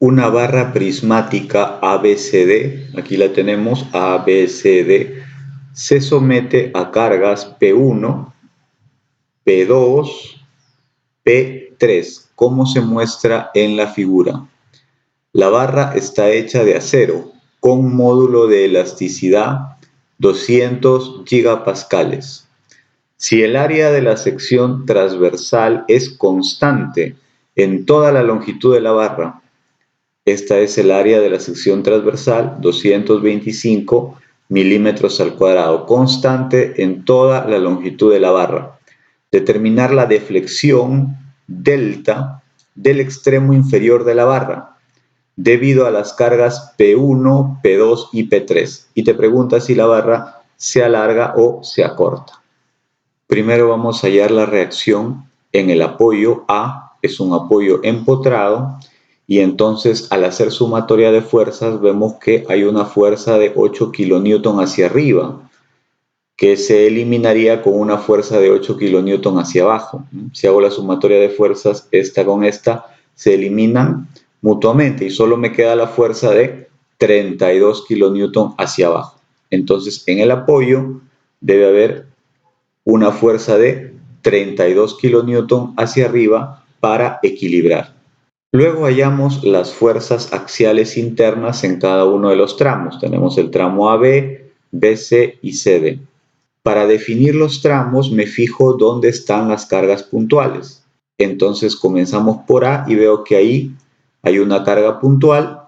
Una barra prismática ABCD, aquí la tenemos, ABCD, se somete a cargas P1, P2, P3, como se muestra en la figura. La barra está hecha de acero, con módulo de elasticidad 200 gigapascales. Si el área de la sección transversal es constante en toda la longitud de la barra, esta es el área de la sección transversal, 225 milímetros al cuadrado, constante en toda la longitud de la barra. Determinar la deflexión delta del extremo inferior de la barra, debido a las cargas P1, P2 y P3. Y te pregunta si la barra se alarga o se acorta. Primero vamos a hallar la reacción en el apoyo A, es un apoyo empotrado, y entonces al hacer sumatoria de fuerzas vemos que hay una fuerza de 8 kN hacia arriba, que se eliminaría con una fuerza de 8 kN hacia abajo. Si hago la sumatoria de fuerzas, esta con esta se eliminan mutuamente y solo me queda la fuerza de 32 kN hacia abajo. Entonces en el apoyo debe haber una fuerza de 32 kN hacia arriba para equilibrar. Luego hallamos las fuerzas axiales internas en cada uno de los tramos. Tenemos el tramo AB, BC y CD. Para definir los tramos me fijo dónde están las cargas puntuales. Entonces comenzamos por A y veo que ahí hay una carga puntual.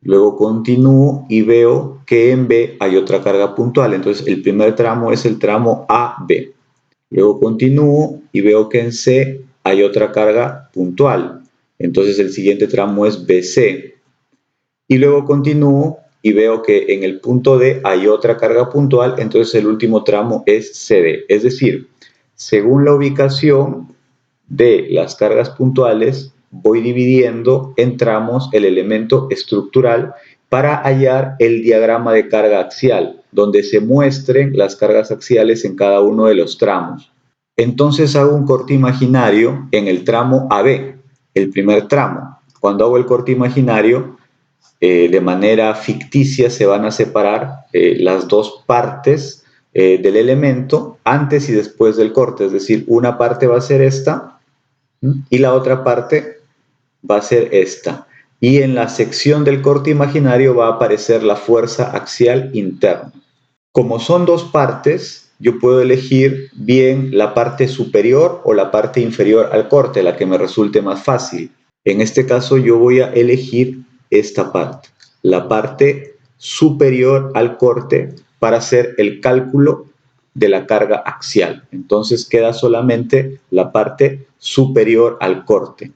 Luego continúo y veo que en B hay otra carga puntual. Entonces el primer tramo es el tramo AB. Luego continúo y veo que en C hay otra carga puntual. Entonces el siguiente tramo es BC. Y luego continúo y veo que en el punto D hay otra carga puntual, entonces el último tramo es CD. Es decir, según la ubicación de las cargas puntuales, voy dividiendo en tramos el elemento estructural para hallar el diagrama de carga axial, donde se muestren las cargas axiales en cada uno de los tramos. Entonces hago un corte imaginario en el tramo AB, el primer tramo. Cuando hago el corte imaginario, de manera ficticia se van a separar las dos partes del elemento antes y después del corte. Es decir, una parte va a ser esta y la otra parte va a ser esta. Y en la sección del corte imaginario va a aparecer la fuerza axial interna. Como son dos partes, yo puedo elegir bien la parte superior o la parte inferior al corte, la que me resulte más fácil. En este caso yo voy a elegir esta parte, la parte superior al corte, para hacer el cálculo de la carga axial. Entonces queda solamente la parte superior al corte.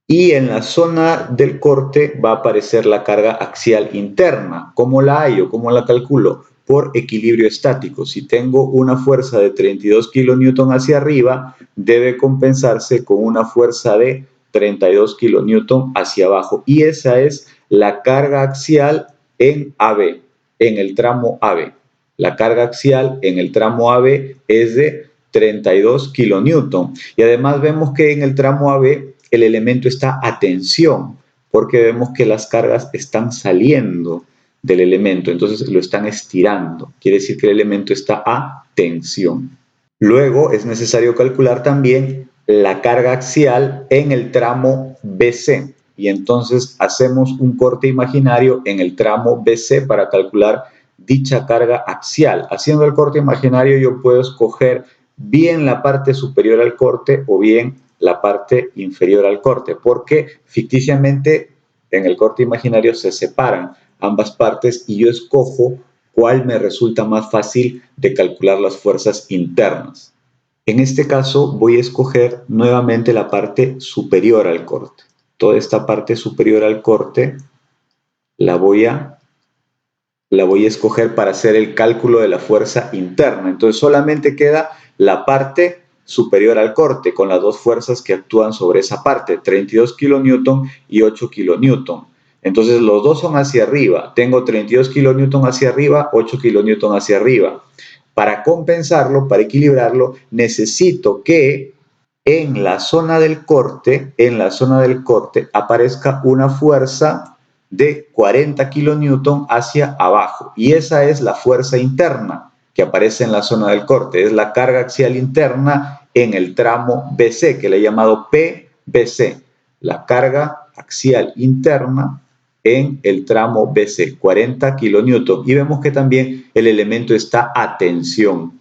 Y en la zona del corte va a aparecer la carga axial interna. ¿Cómo la hallo? ¿Cómo la calculo? Por equilibrio estático. Si tengo una fuerza de 32 kN hacia arriba, debe compensarse con una fuerza de 32 kN hacia abajo. Y esa es la carga axial en AB, en el tramo AB. La carga axial en el tramo AB es de 32 kN. Y además vemos que en el tramo AB el elemento está a tensión, porque vemos que las cargas están saliendo del elemento, entonces lo están estirando. Quiere decir que el elemento está a tensión. Luego es necesario calcular también la carga axial en el tramo BC. Y entonces hacemos un corte imaginario en el tramo BC para calcular dicha carga axial. Haciendo el corte imaginario yo puedo escoger bien la parte superior al corte o bien la parte inferior al corte, porque ficticiamente en el corte imaginario se separan ambas partes y yo escojo cuál me resulta más fácil de calcular las fuerzas internas. En este caso voy a escoger nuevamente la parte superior al corte. Toda esta parte superior al corte la voy a escoger para hacer el cálculo de la fuerza interna. Entonces solamente queda la parte superior al corte con las dos fuerzas que actúan sobre esa parte, 32 kN y 8 kN. Entonces los dos son hacia arriba. Tengo 32 kN hacia arriba, 8 kN hacia arriba. Para compensarlo, para equilibrarlo, necesito que en la zona del corte, aparezca una fuerza de 40 kilonewton hacia abajo. Y esa es la fuerza interna que aparece en la zona del corte. Es la carga axial interna en el tramo BC, que le he llamado PBC. La carga axial interna en el tramo BC, 40 kilonewton. Y vemos que también el elemento está a tensión.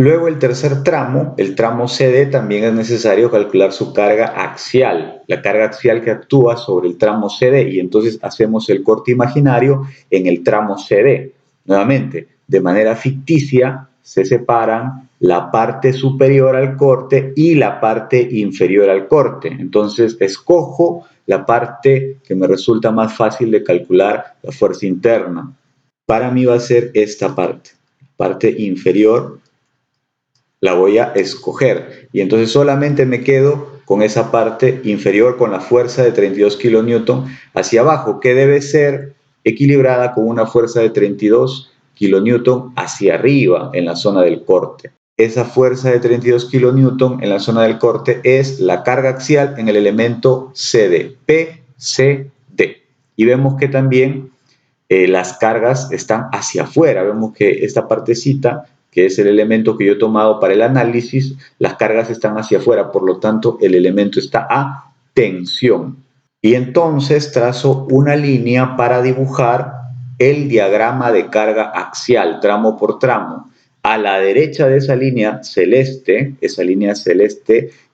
Luego el tercer tramo, el tramo CD, también es necesario calcular su carga axial, la carga axial que actúa sobre el tramo CD, y entonces hacemos el corte imaginario en el tramo CD. Nuevamente, de manera ficticia, se separan la parte superior al corte y la parte inferior al corte. Entonces, escojo la parte que me resulta más fácil de calcular la fuerza interna. Para mí va a ser esta parte inferior la voy a escoger y entonces solamente me quedo con esa parte inferior con la fuerza de 32 kilonewton hacia abajo, que debe ser equilibrada con una fuerza de 32 kilonewton hacia arriba en la zona del corte. Esa fuerza de 32 kilonewton en la zona del corte es la carga axial en el elemento CD, PCD. Y vemos que también las cargas están hacia afuera. Vemos que esta partecita, que es el elemento que yo he tomado para el análisis, las cargas están hacia afuera, por lo tanto el elemento está a tensión. Y entonces trazo una línea para dibujar el diagrama de carga axial, tramo por tramo. A la derecha de esa línea celeste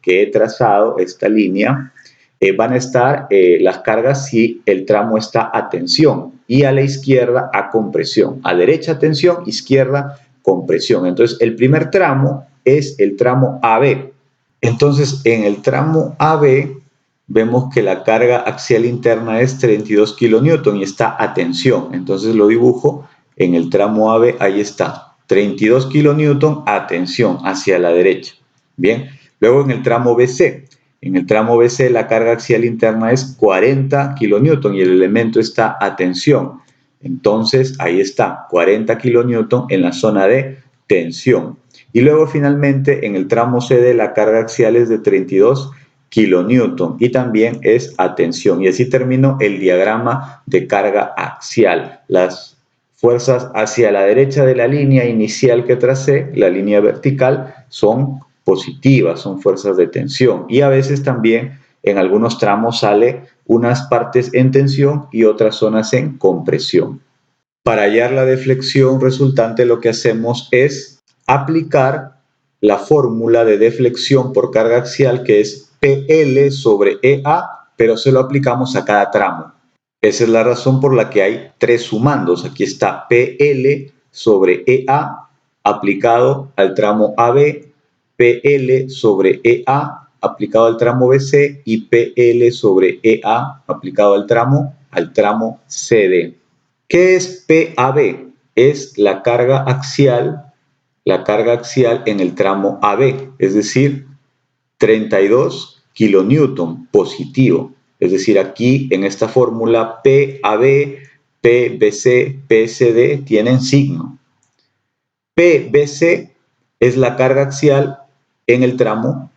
que he trazado, esta línea, van a estar las cargas si el tramo está a tensión, y a la izquierda a compresión. A derecha tensión, izquierda compresión. Entonces el primer tramo es el tramo AB. Entonces en el tramo AB vemos que la carga axial interna es 32 kilonewton y está a tensión. Entonces lo dibujo en el tramo AB, ahí está, 32 kilonewton a tensión hacia la derecha. Bien, luego en el tramo BC. En el tramo BC la carga axial interna es 40 kilonewton y el elemento está a tensión. Entonces ahí está, 40 kilonewton en la zona de tensión. Y luego finalmente en el tramo CD la carga axial es de 32 kilonewton y también es a tensión. Y así termino el diagrama de carga axial. Las fuerzas hacia la derecha de la línea inicial que tracé, la línea vertical, son positivas, son fuerzas de tensión, y a veces también en algunos tramos sale unas partes en tensión y otras zonas en compresión. Para hallar la deflexión resultante lo que hacemos es aplicar la fórmula de deflexión por carga axial, que es PL sobre EA, pero se lo aplicamos a cada tramo. Esa es la razón por la que hay tres sumandos. Aquí está PL sobre EA aplicado al tramo AB, PL sobre EA aplicado al tramo BC y PL sobre EA aplicado al tramo CD. ¿Qué es PAB? Es la carga axial en el tramo AB, es decir, 32 kilonewton positivo. Es decir, aquí en esta fórmula PAB, PBC, PSD tienen signo. PBC es la carga axial en el tramo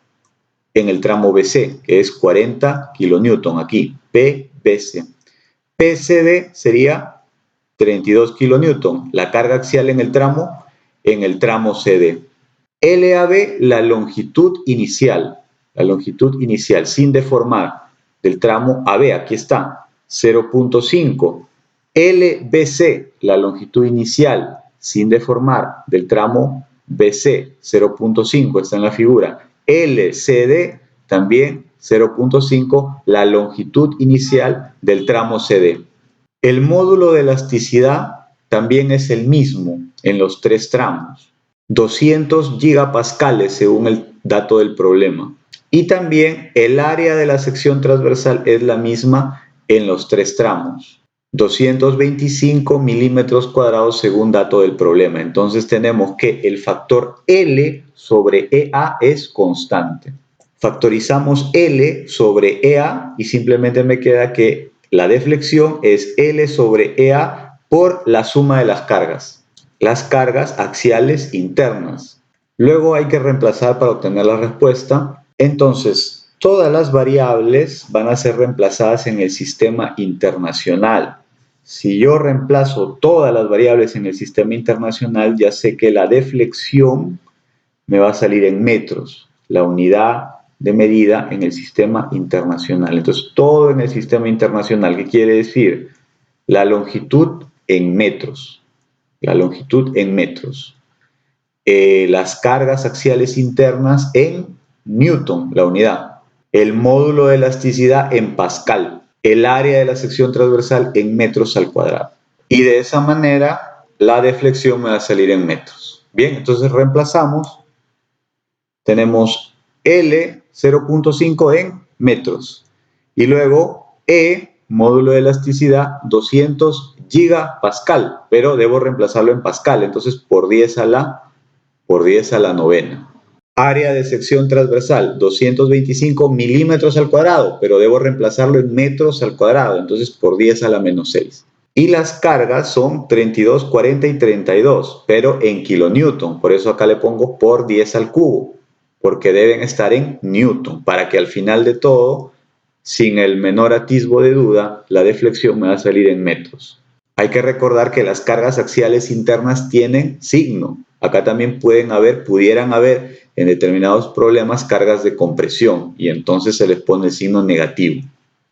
BC, que es 40 kilonewton aquí, PBC. PCD sería 32 kilonewton, la carga axial en el tramo CD. LAB, la longitud inicial sin deformar del tramo AB, aquí está, 0.5. LBC, la longitud inicial sin deformar del tramo BC, 0.5, está en la figura. LCD, también 0.5, la longitud inicial del tramo CD. El módulo de elasticidad también es el mismo en los tres tramos, 200 gigapascales según el dato del problema. Y también el área de la sección transversal es la misma en los tres tramos, 225 milímetros cuadrados según dato del problema. Entonces tenemos que el factor L sobre EA es constante. Factorizamos L sobre EA y simplemente me queda que la deflexión es L sobre EA por la suma de las cargas axiales internas. Luego hay que reemplazar para obtener la respuesta Entonces, todas las variables van a ser reemplazadas en el sistema internacional. Si yo reemplazo todas las variables en el sistema internacional, ya sé que la deflexión me va a salir en metros, la unidad de medida en el sistema internacional. Entonces, todo en el sistema internacional, ¿qué quiere decir? La longitud en metros, la longitud en metros. Las cargas axiales internas en Newton, la unidad. El módulo de elasticidad en Pascal. El área de la sección transversal en metros al cuadrado. Y de esa manera, la deflexión me va a salir en metros. Bien, entonces reemplazamos. Tenemos L 0.5 en metros. Y luego E, módulo de elasticidad, 200 gigapascal. Pero debo reemplazarlo en pascal. Entonces, por 10 a la novena. Área de sección transversal, 225 milímetros al cuadrado, pero debo reemplazarlo en metros al cuadrado, entonces por 10 a la menos 6. Y las cargas son 32, 40 y 32, pero en kilonewton, por eso acá le pongo por 10 al cubo, porque deben estar en newton, para que al final de todo, sin el menor atisbo de duda, la deflexión me va a salir en metros. Hay que recordar que las cargas axiales internas tienen signo. Acá también pudieran haber en determinados problemas cargas de compresión y entonces se les pone el signo negativo.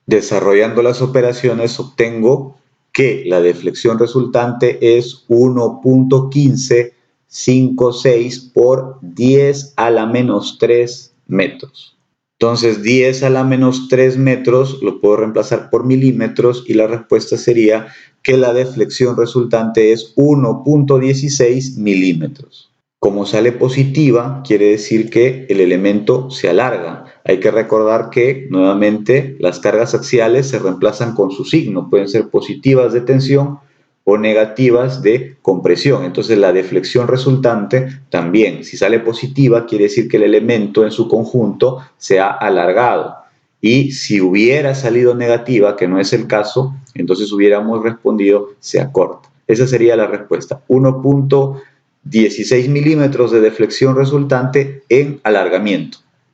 Desarrollando las operaciones obtengo que la deflexión resultante es 1.1556 por 10 a la menos 3 metros. Entonces 10 a la menos 3 metros lo puedo reemplazar por milímetros y la respuesta sería que la deflexión resultante es 1.16 milímetros. Como sale positiva, quiere decir que el elemento se alarga. Hay que recordar que, nuevamente, las cargas axiales se reemplazan con su signo. Pueden ser positivas de tensión o negativas de compresión. Entonces, la deflexión resultante también, si sale positiva, quiere decir que el elemento en su conjunto se ha alargado. Y si hubiera salido negativa, que no es el caso, entonces hubiéramos respondido se acorta. Esa sería la respuesta. 1.16 milímetros de deflexión resultante en alargamiento.